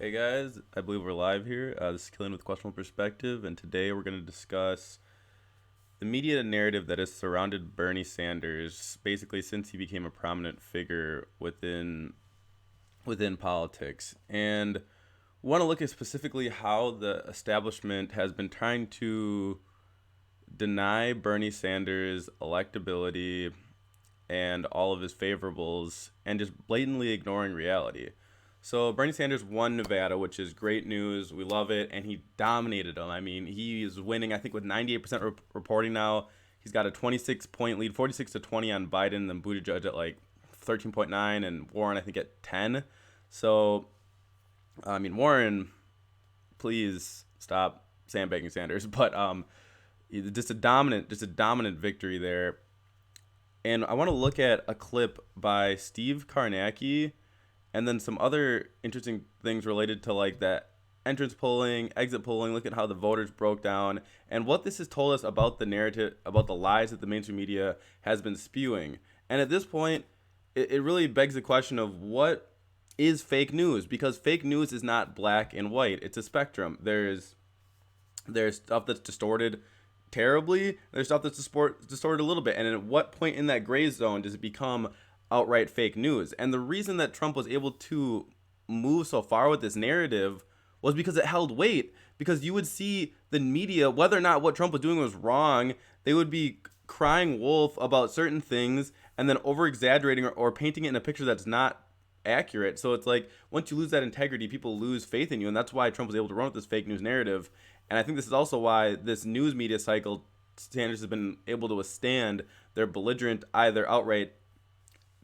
Hey guys, I believe we're live here. This is Killing with Questionable Perspective, and today we're going to discuss the media narrative that has surrounded Bernie Sanders basically since he became a prominent figure within politics. And want to look at specifically how the establishment has been trying to deny Bernie Sanders electability and all of his favorables and just blatantly ignoring reality. So Bernie Sanders won Nevada, which is great news. We love it, and he dominated them. I mean, he is winning. I think with 98% reporting now, he's got a 26-point lead, 46-20 on Biden, then Buttigieg at like 13.9, and Warren I think at 10. So, I mean, Warren, please stop sandbagging Sanders. But just a dominant victory there. And I want to look at a clip by Steve Karnacki and then some other interesting things related to like that entrance polling, exit polling, look at how the voters broke down and what this has told us about the narrative, about the lies that the mainstream media has been spewing. And at this point, it really begs the question of what is fake news, because fake news is not black and white. It's a spectrum. There's stuff that's distorted terribly. There's stuff that's distorted a little bit. And at what point in that gray zone does it become outright fake news? And the reason that Trump was able to move so far with this narrative was because it held weight. Because you would see the media, whether or not what Trump was doing was wrong, they would be crying wolf about certain things and then over exaggerating or painting it in a picture that's not accurate. So it's like once you lose that integrity, people lose faith in you. And that's why Trump was able to run with this fake news narrative. And I think this is also why this news media cycle, Sanders has been able to withstand their belligerent, either outright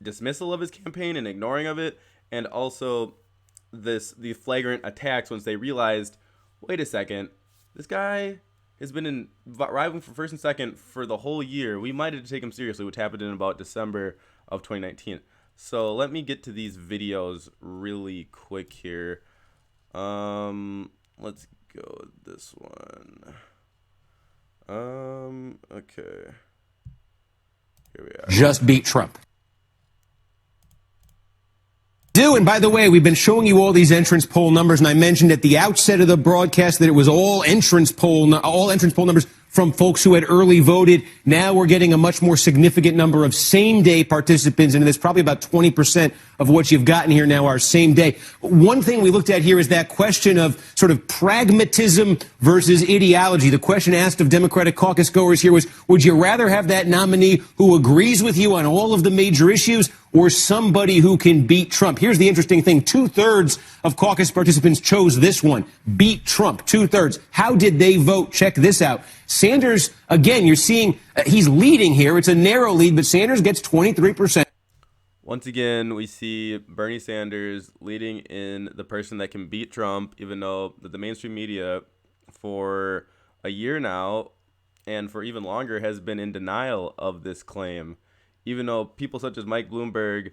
dismissal of his campaign and ignoring of it, and also the flagrant attacks once they realized, wait a second, this guy has been rivaling for first and second for the whole year. We might have to take him seriously, which happened in about December of 2019. So let me get to these videos really quick here. Let's go with this one. Okay. Here we are. Just beat Trump. And by the way, we've been showing you all these entrance poll numbers, and I mentioned at the outset of the broadcast that it was all entrance poll numbers from folks who had early voted. Now we're getting a much more significant number of same-day participants into this. Probably about 20% of what you've gotten here now are same day. One thing we looked at here is that question of sort of pragmatism versus ideology. The question asked of Democratic caucus goers here was, would you rather have that nominee who agrees with you on all of the major issues or somebody who can beat Trump? Here's the interesting thing. 2/3 of caucus participants chose this one. Beat Trump. 2/3. How did they vote? Check this out. Sanders, again, you're seeing he's leading here. It's a narrow lead, but Sanders gets 23%. Once again, we see Bernie Sanders leading in the person that can beat Trump, even though the mainstream media for a year now and for even longer has been in denial of this claim. Even though people such as Mike Bloomberg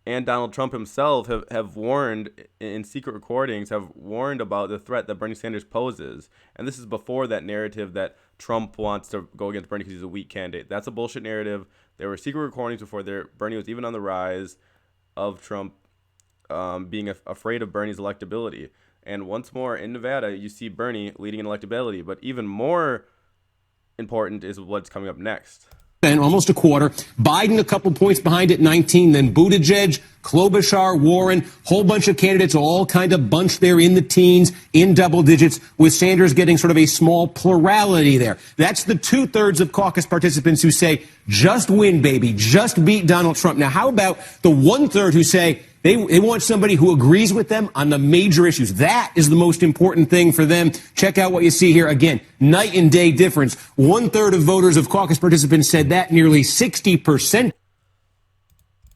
and Donald Trump himself have warned in secret recordings, have warned about the threat that Bernie Sanders poses. And this is before that narrative that Trump wants to go against Bernie because he's a weak candidate. That's a bullshit narrative. There were secret recordings before Bernie was even on the rise of Trump being afraid of Bernie's electability. And once more in Nevada, you see Bernie leading in electability. But even more important is what's coming up next. Almost a quarter. Biden a couple points behind at 19, then Buttigieg, Klobuchar, Warren, whole bunch of candidates all kind of bunched there in the teens, in double digits, with Sanders getting sort of a small plurality there. That's the 2/3 of caucus participants who say, just win, baby, just beat Donald Trump. Now, how about the 1/3 who say they want somebody who agrees with them on the major issues? That is the most important thing for them. Check out what you see here. Again, night and day difference. 1/3 of voters of caucus participants said that. Nearly 60%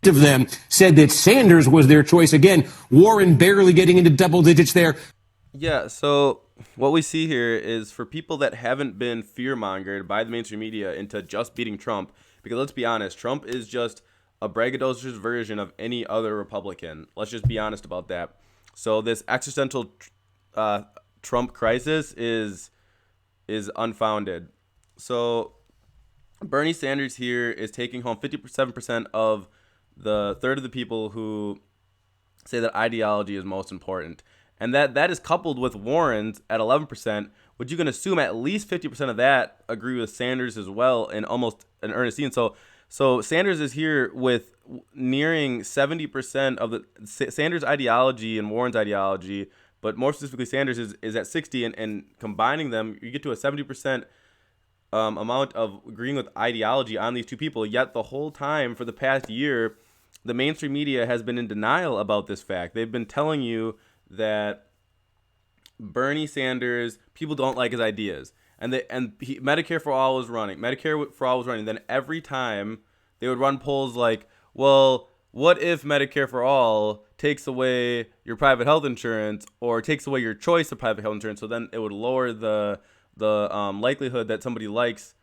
of them said that Sanders was their choice. Again, Warren barely getting into double digits there. Yeah, so what we see here is for people that haven't been fear-mongered by the mainstream media into just beating Trump, because let's be honest, Trump is just a braggadocious version of any other Republican. Let's just be honest about that. So this existential Trump crisis is unfounded. So Bernie Sanders here is taking home 57% of the third of the people who say that ideology is most important. And that is coupled with Warren's at 11%, which you can assume at least 50% of that agree with Sanders as well, and almost an Ernestine. So Sanders is here with nearing 70% of the Sanders ideology and Warren's ideology, but more specifically Sanders is at 60, and combining them, you get to a 70% amount of agreeing with ideology on these two people. Yet the whole time for the past year, the mainstream media has been in denial about this fact. They've been telling you that Bernie Sanders, people don't like his ideas, and Medicare for All was running. Medicare for All was running. Then every time they would run polls like, well, what if Medicare for All takes away your private health insurance or takes away your choice of private health insurance? So then it would lower the likelihood that somebody likes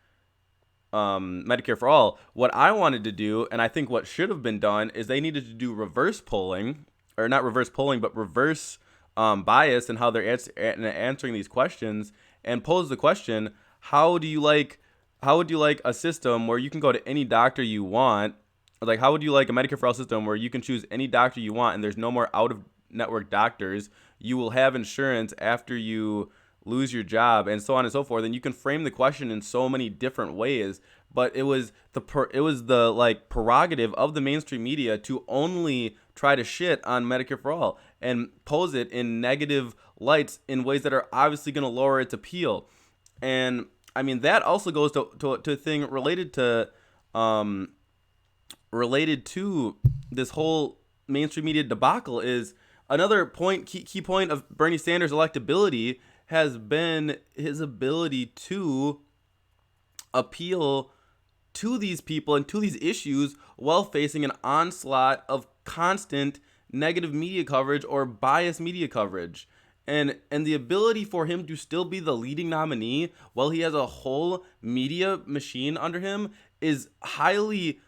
Medicare for All. What I wanted to do, and I think what should have been done, is they needed to do reverse polling, or not reverse polling, but reverse bias in how they're answering these questions, and pose the question: how would you like a system where you can go to any doctor you want? Like, how would you like a Medicare for All system where you can choose any doctor you want, and there's no more out-of-network doctors? You will have insurance after you lose your job, and so on and so forth. And you can frame the question in so many different ways. But it was the like prerogative of the mainstream media to only try to shit on Medicare for All and pose it in negative lights in ways that are obviously going to lower its appeal. And I mean, that also goes to a thing related to this whole mainstream media debacle. Is another key point of Bernie Sanders' electability has been his ability to appeal to these people and to these issues while facing an onslaught of constant negative media coverage or biased media coverage. And the ability for him to still be the leading nominee while he has a whole media machine under him is highly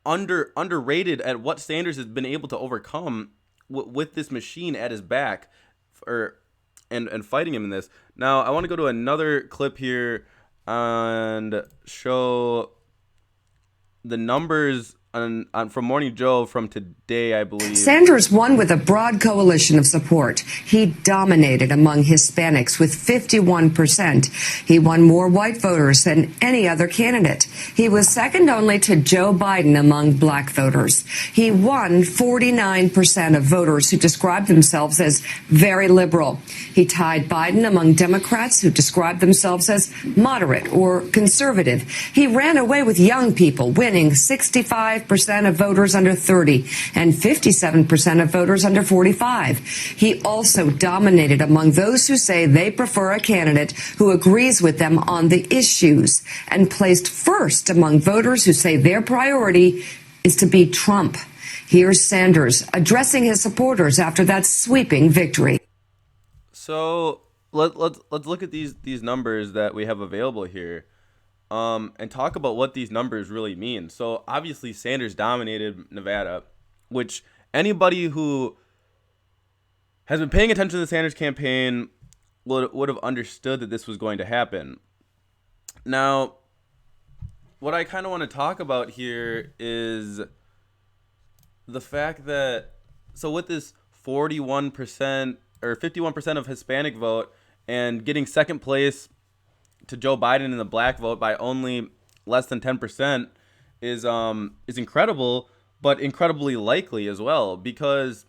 underrated at what Sanders has been able to overcome with this machine at his back and fighting him in this. Now, I want to go to another clip here and show the numbers from Morning Joe from today, I believe. Sanders won with a broad coalition of support. He dominated among Hispanics with 51%. He won more white voters than any other candidate. He was second only to Joe Biden among black voters. He won 49% of voters who described themselves as very liberal. He tied Biden among Democrats who described themselves as moderate or conservative. He ran away with young people, winning 65% of voters under 30 and 57% of voters under 45. He also dominated among those who say they prefer a candidate who agrees with them on the issues, and placed first among voters who say their priority is to beat Trump. Here's Sanders addressing his supporters after that sweeping victory. So let's look at these numbers that we have available here. And talk about what these numbers really mean. So obviously Sanders dominated Nevada, which anybody who has been paying attention to the Sanders campaign would have understood that this was going to happen. Now, what I kind of want to talk about here is the fact that, so with this 41% or 51% of Hispanic vote and getting second place to Joe Biden in the black vote by only less than 10% is incredible, but incredibly likely as well, because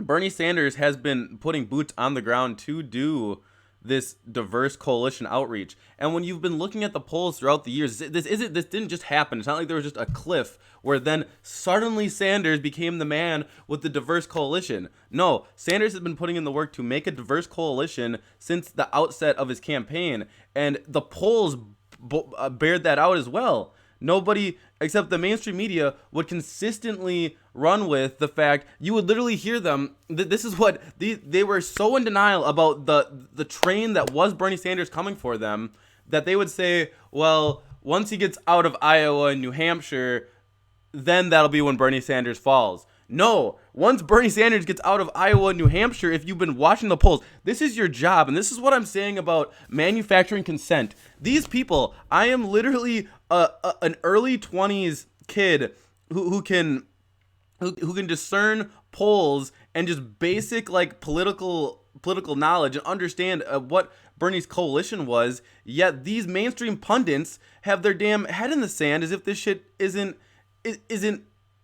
Bernie Sanders has been putting boots on the ground to do this diverse coalition outreach. And when you've been looking at the polls throughout the years, this didn't just happen. It's not like there was just a cliff where then suddenly Sanders became the man with the diverse coalition. No, Sanders has been putting in the work to make a diverse coalition since the outset of his campaign, and the polls bared that out as well. Nobody except the mainstream media would consistently run with the fact, you would literally hear them, this is what they were so in denial about the train that was Bernie Sanders coming for them, that they would say, well, once he gets out of Iowa and New Hampshire, then that'll be when Bernie Sanders falls. No, once Bernie Sanders gets out of Iowa and New Hampshire, if you've been watching the polls, this is your job. And this is what I'm saying about manufacturing consent. These people, I am literally an early 20s kid who can discern polls and just basic like political knowledge and understand what Bernie's coalition was. Yet these mainstream pundits have their damn head in the sand as if this shit isn't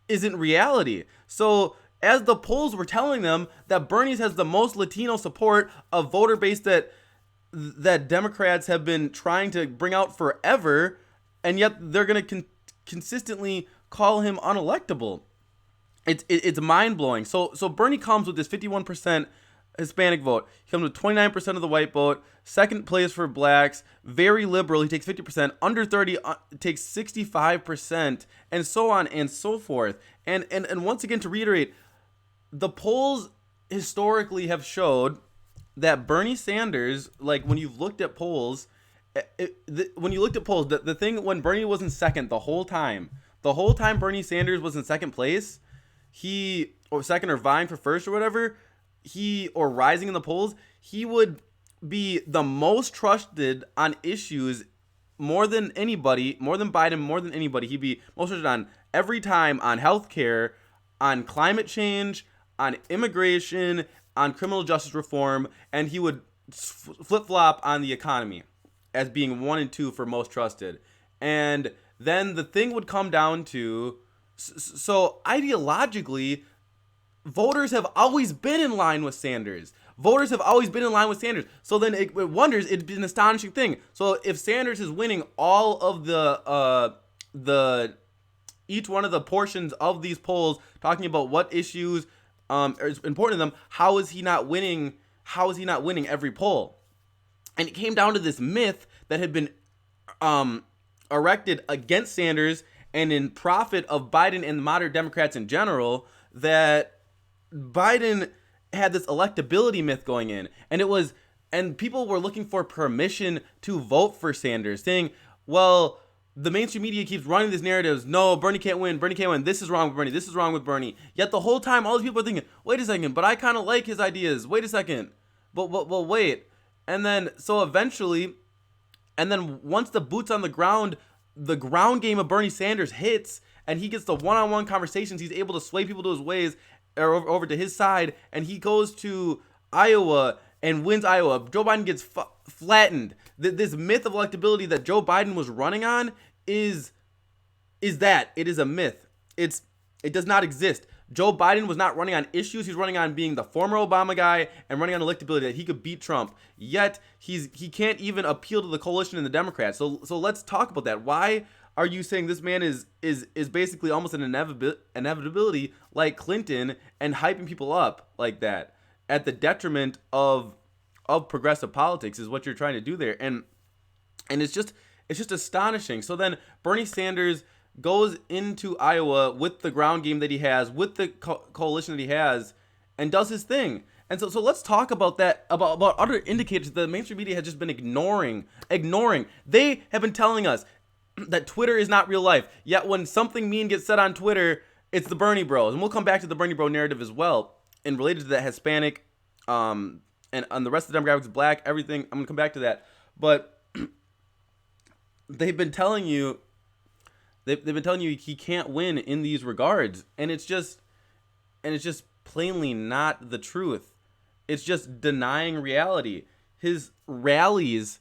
reality. So as the polls were telling them that Bernie's has the most Latino support, a voter base that Democrats have been trying to bring out forever, and yet they're going to consistently call him unelectable. It's mind blowing. So Bernie comes with this 51% Hispanic vote. He comes with 29% of the white vote. Second place for blacks. Very liberal. He takes 50%. Under 30 takes 65%, and so on and so forth. And once again, to reiterate, the polls historically have showed that Bernie Sanders, like when you've looked at polls, the thing when Bernie was in second the whole time Bernie Sanders was in second place, or second or vying for first or whatever, or rising in the polls, he would be the most trusted on issues more than anybody, more than Biden, more than anybody. He'd be most trusted on every time, on healthcare, on climate change, on immigration, on criminal justice reform, and he would flip-flop on the economy as being 1 and 2 for most trusted. And then the thing would come down to, so ideologically, voters have always been in line with Sanders. So then it wonders, it'd be an astonishing thing. So if Sanders is winning all of the each one of the portions of these polls, talking about what issues is important to them, how is he not winning every poll? And it came down to this myth that had been erected against Sanders and in profit of Biden and the moderate Democrats in general, that Biden had this electability myth going in, and people were looking for permission to vote for Sanders, saying, well, the mainstream media keeps running these narratives. No, Bernie can't win. This is wrong with Bernie. Yet the whole time, all these people are thinking, wait a second, but I kind of like his ideas. Wait a second. But wait. And then, so eventually, and then once the boots on the ground game of Bernie Sanders hits, and he gets the one-on-one conversations, he's able to sway people to his ways, or over to his side, and he goes to Iowa and wins Iowa. Joe Biden gets flattened. This myth of electability that Joe Biden was running on is that it is a myth. It does not exist. Joe Biden was not running on issues. He's running on being the former Obama guy and running on electability, that he could beat Trump. Yet he can't even appeal to the coalition and the Democrats. So let's talk about that. Why are you saying this man is basically almost an inevitability like Clinton, and hyping people up like that at the detriment of progressive politics is what you're trying to do there, and it's just astonishing. So then Bernie Sanders goes into Iowa with the ground game that he has, with the coalition that he has, and does his thing. And so let's talk about that, about other indicators that the mainstream media has just been ignoring. They have been telling us that Twitter is not real life. Yet when something mean gets said on Twitter, it's the Bernie bros. And we'll come back to the Bernie bro narrative as well. And related to that, Hispanic, and on the rest of the demographics, black, everything. I'm going to come back to that. But they've been telling you he can't win in these regards. And it's just plainly not the truth. It's just denying reality. His rallies,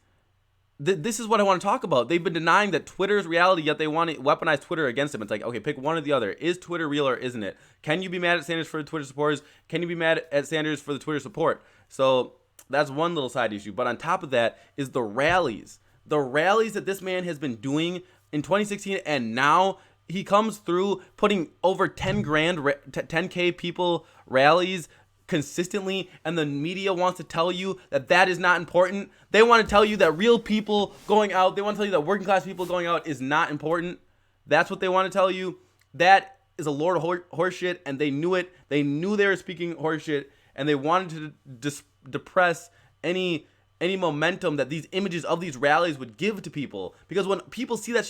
this is what I want to talk about. They've been denying that Twitter is reality, yet they want to weaponize Twitter against him. It's like, okay, pick one or the other. Is Twitter real or isn't it? Can you be mad at Sanders for the Twitter supporters? Can you be mad at Sanders for the Twitter support? So that's one little side issue. But on top of that is the rallies. The rallies that this man has been doing in 2016, and now he comes through putting over 10K people rallies consistently, and the media wants to tell you that is not important. They want to tell you that real people going out, they want to tell you that working class people going out is not important. That's what they want to tell you. That is a load of horseshit, and they knew it. They knew they were speaking horseshit, and they wanted to depress any momentum that these images of these rallies would give to people. Because when people see that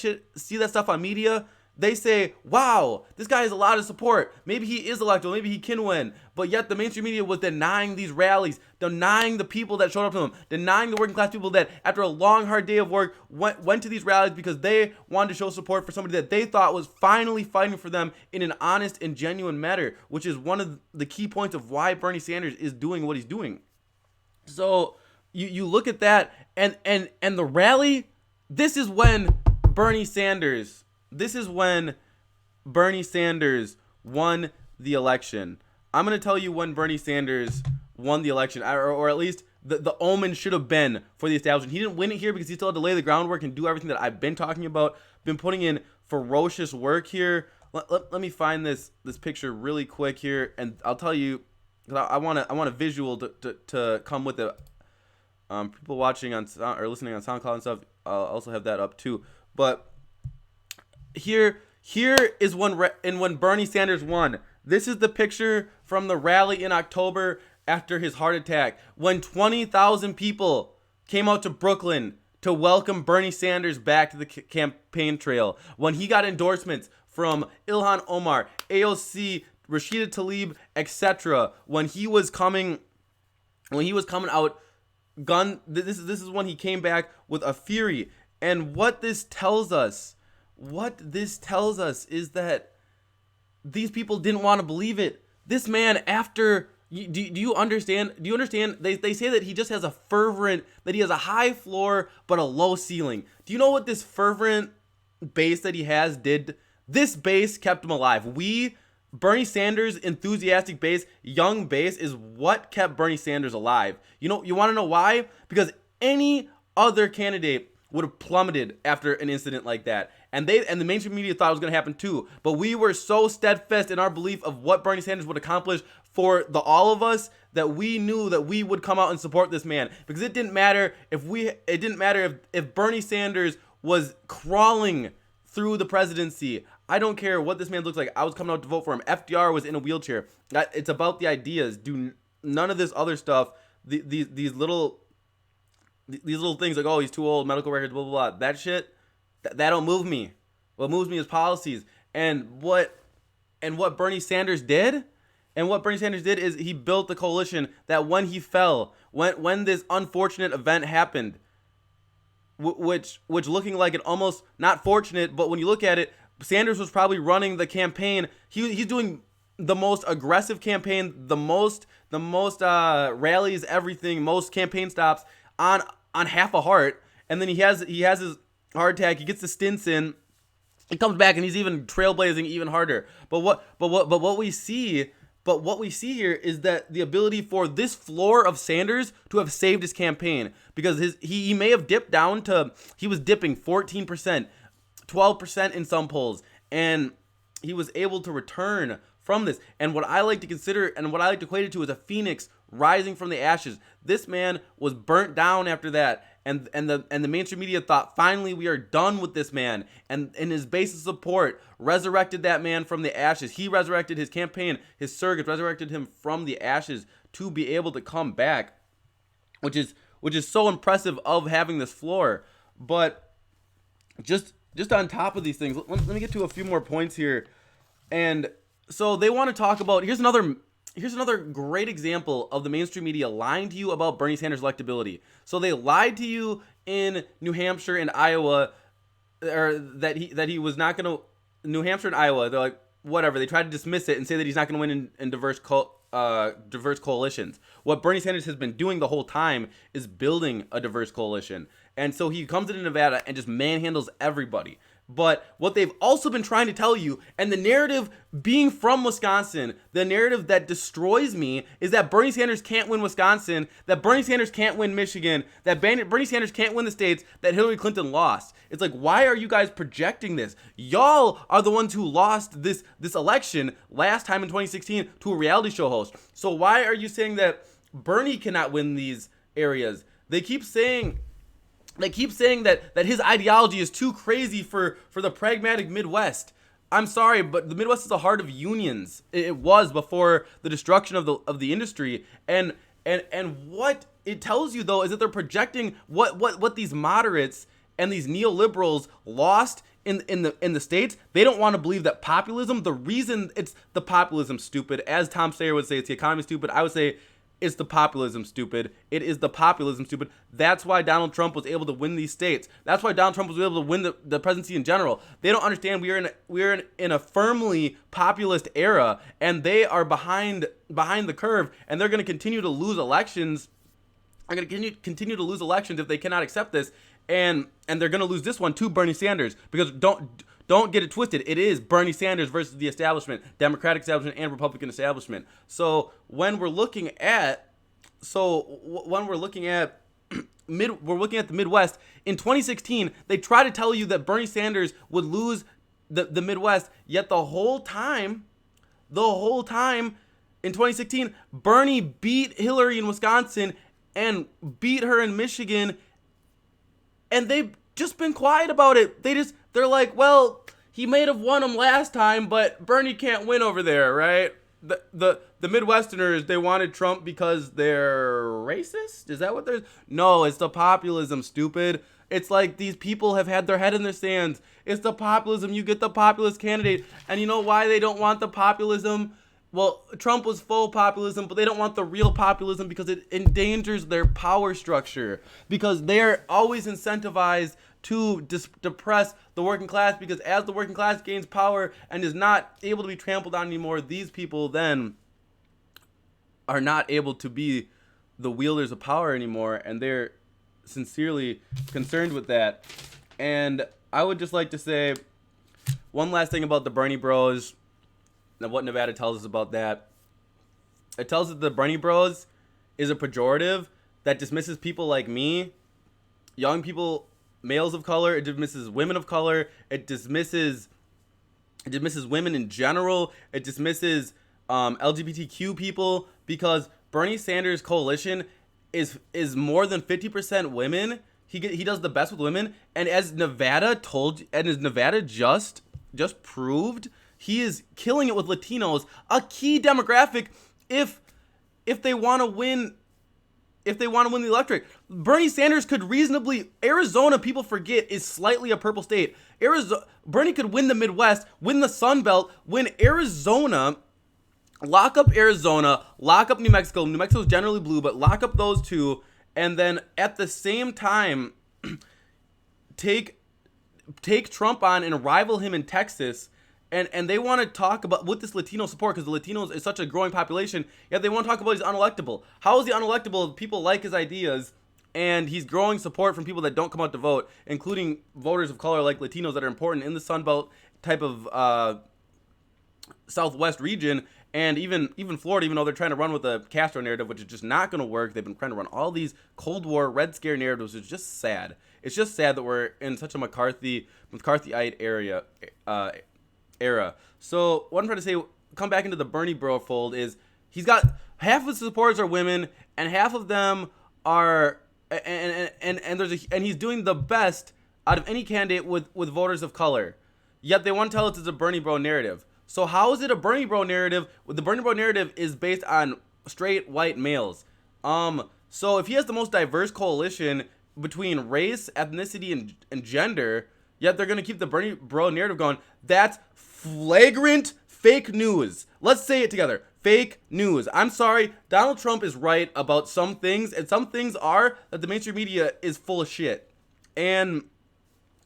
stuff on media, they say, wow, this guy has a lot of support. Maybe he is electable. Maybe he can win. But yet the mainstream media was denying these rallies, denying the people that showed up to them, denying the working class people that after a long, hard day of work went to these rallies because they wanted to show support for somebody that they thought was finally fighting for them in an honest and genuine manner, which is one of the key points of why Bernie Sanders is doing what he's doing. So you look at that and the rally, this is when Bernie Sanders won the election. I'm going to tell you when Bernie Sanders won the election, or at least the omen should have been for the establishment. He didn't win it here because he still had to lay the groundwork and do everything that I've been talking about, been putting in ferocious work here. Let me find this picture really quick here, and I'll tell you, because I want a visual to come with it. People watching on or listening on SoundCloud and stuff, I'll also have that up too. But here is when Bernie Sanders won. This is the picture from the rally in October after his heart attack, when 20,000 people came out to Brooklyn to welcome Bernie Sanders back to the campaign trail, when he got endorsements from Ilhan Omar, AOC, Rashida Tlaib, etc. When he was coming out this is when he came back with a fury. And what this tells us is that these people didn't want to believe it. This man, after do you understand? They say that he just has that he has a high floor but a low ceiling. Do you know what this fervent base that he has did? This base kept him alive. Bernie Sanders' enthusiastic base, young base, is what kept Bernie Sanders alive. You want to know why? Because any other candidate would have plummeted after an incident like that. And the mainstream media thought it was going to happen too. But we were so steadfast in our belief of what Bernie Sanders would accomplish for all of us that we knew that we would come out and support this man. Because it didn't matter if Bernie Sanders was crawling through the presidency. I don't care what this man looks like. I was coming out to vote for him. FDR was in a wheelchair. It's about the ideas. Do none of this other stuff. These little things like, oh, he's too old, medical records, blah blah blah. That shit, that don't move me. What moves me is policies. And what Bernie Sanders did, is he built the coalition that when he fell, when this unfortunate event happened, which looking like it almost not fortunate, but when you look at it, Sanders was probably running the campaign. He's doing the most aggressive campaign, the most rallies, everything, most campaign stops on half a heart, and then he has his heart attack. He gets the stints in. He comes back and he's even trailblazing even harder. But what we see here is that the ability for this floor of Sanders to have saved his campaign, because he may have dipped down to, he was dipping 14%, 12% in some polls, and he was able to return from this. And what I like to consider and what I like to equate it to is a phoenix rising from the ashes. This man was burnt down after that, and the mainstream media thought, finally we are done with this man, and his base of support resurrected that man from the ashes. He resurrected his campaign, his surrogates resurrected him from the ashes to be able to come back, which is so impressive of having this floor. But just on top of these things, let me get to a few more points here. And so they want to talk about, here's another great example of the mainstream media lying to you about Bernie Sanders' electability. So they lied to you in New Hampshire and Iowa, or that he was not going to. New Hampshire and Iowa, they're like, whatever. They tried to dismiss it and say that he's not going to win in diverse coalitions. What Bernie Sanders has been doing the whole time is building a diverse coalition. And so he comes into Nevada and just manhandles everybody. But what they've also been trying to tell you, and the narrative being from Wisconsin, the narrative that destroys me, is that Bernie Sanders can't win Wisconsin, that Bernie Sanders can't win Michigan, that Bernie Sanders can't win the states that Hillary Clinton lost. It's like, why are you guys projecting this? Y'all are the ones who lost this election last time in 2016 to a reality show host. So why are you saying that Bernie cannot win these areas? They keep saying that his ideology is too crazy for the pragmatic Midwest. I'm sorry, but the Midwest is the heart of unions. It was before the destruction of the industry. And what it tells you, though, is that they're projecting what these moderates and these neoliberals lost in the states, they don't want to believe that populism. The reason it's the populism stupid, as Tom Steyer would say, it's the economy stupid. I would say it's the populism stupid. It is the populism stupid. That's why Donald Trump was able to win these states. That's why Donald Trump was able to win the presidency in general. They don't understand we're in a firmly populist era, and they are behind the curve, and they're going to continue to lose elections. Are going to continue to lose elections if they cannot accept this, and they're going to lose this one to Bernie Sanders, because don't get it twisted. It is Bernie Sanders versus the establishment, Democratic establishment and Republican establishment. So when we're looking at we're looking at the Midwest in 2016, they try to tell you that Bernie Sanders would lose the Midwest, yet the whole time in 2016, Bernie beat Hillary in Wisconsin and beat her in Michigan, and they've just been quiet about it. They're like, well, he may have won them last time, but Bernie can't win over there, right? The Midwesterners, they wanted Trump because they're racist? Is that what they're... No, it's the populism, stupid. It's like these people have had their head in their sands. It's the populism. You get the populist candidate. And you know why they don't want the populism? Well, Trump was full populism, but they don't want the real populism because it endangers their power structure. Because they're always incentivized to depress the working class, because as the working class gains power and is not able to be trampled on anymore, these people then are not able to be the wielders of power anymore, and they're sincerely concerned with that. And I would just like to say one last thing about the Bernie Bros. And what Nevada tells us about that. It tells us that the Bernie Bros is a pejorative that dismisses people like me, young people, males of color. It dismisses women of color. It dismisses women in general. It dismisses LGBTQ people, because Bernie Sanders' coalition is more than 50% women. He does the best with women, and as Nevada just proved, he is killing it with Latinos, a key demographic if they want to win. If they want to win the electorate, Bernie Sanders could reasonably... Arizona, people forget, is slightly a purple state. Bernie could win the Midwest, win the Sun Belt, win Arizona, lock up Arizona, lock up New Mexico. New Mexico is generally blue, but lock up those two, and then at the same time, take Trump on and rival him in Texas. And they want to talk about, with this Latino support, because the Latinos is such a growing population, yet they want to talk about he's unelectable. How is he unelectable? People like his ideas, and he's growing support from people that don't come out to vote, including voters of color like Latinos that are important in the Sun Belt type of Southwest region, and even Florida, even though they're trying to run with the Castro narrative, which is just not going to work. They've been trying to run all these Cold War, Red Scare narratives. It's just sad. It's just sad that we're in such a McCarthyite era. So what I'm trying to say, come back into the Bernie bro fold, is he's got half of his supporters are women, and half of them are and he's doing the best out of any candidate with voters of color. Yet they want to tell us it's a Bernie bro narrative. So how is it a Bernie bro narrative? The Bernie bro narrative is based on straight white males. So if he has the most diverse coalition between race, ethnicity, and gender, yet they're going to keep the Bernie bro narrative going, that's flagrant fake news. Let's say it together. Fake news. I'm sorry. Donald Trump is right about some things, and some things are that the mainstream media is full of shit. And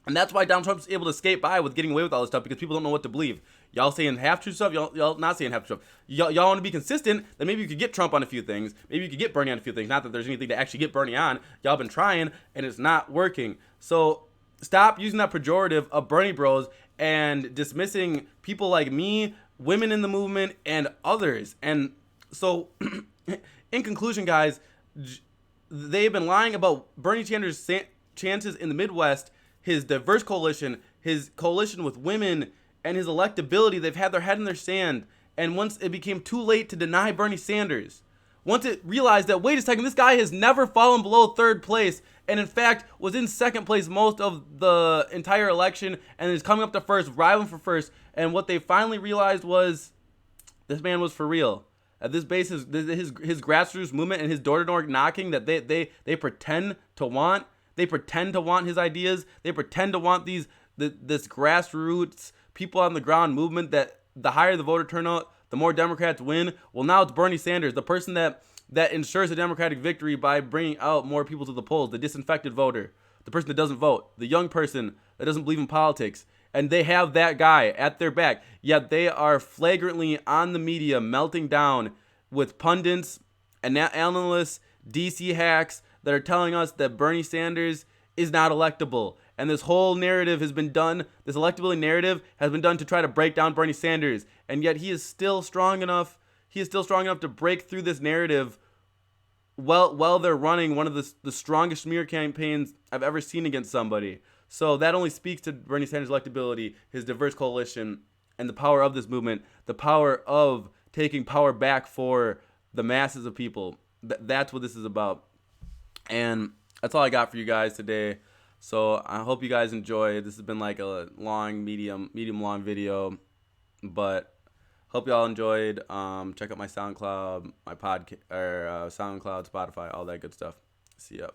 that's why Donald Trump's able to skate by with getting away with all this stuff, because people don't know what to believe. Y'all saying half-true stuff, y'all not saying half-true stuff. Y'all want to be consistent, then maybe you could get Trump on a few things. Maybe you could get Bernie on a few things. Not that there's anything to actually get Bernie on. Y'all been trying, and it's not working. So stop using that pejorative of Bernie bros and dismissing people like me, women in the movement, and others. And so, in conclusion, guys, they've been lying about Bernie Sanders' chances in the Midwest, his diverse coalition, his coalition with women, and his electability. They've had their head in their sand. And once it became too late to deny Bernie Sanders, once it realized that, wait a second, this guy has never fallen below third place, and in fact was in second place most of the entire election, and is coming up to first, rivaling for first. And what they finally realized was this man was for real. At this base, his grassroots movement and his door-to-door knocking that they pretend to want. They pretend to want his ideas. They pretend to want these this grassroots, people on the ground movement that the higher the voter turnout, the more Democrats win. Well, now it's Bernie Sanders, the person that ensures a Democratic victory by bringing out more people to the polls, the disinfected voter, the person that doesn't vote, the young person that doesn't believe in politics. And they have that guy at their back. Yet they are flagrantly on the media melting down with pundits and analysts, DC hacks that are telling us that Bernie Sanders is not electable. And this whole narrative has been done, this electability narrative has been done to try to break down Bernie Sanders. And yet he is still strong enough to break through this narrative while they're running one of the strongest smear campaigns I've ever seen against somebody. So that only speaks to Bernie Sanders' electability, his diverse coalition, and the power of this movement, the power of taking power back for the masses of people. That's what this is about. And that's all I got for you guys today. So I hope you guys enjoy. This has been like a long, medium long video, but hope y'all enjoyed. Check out my SoundCloud, my SoundCloud, Spotify, all that good stuff. See ya.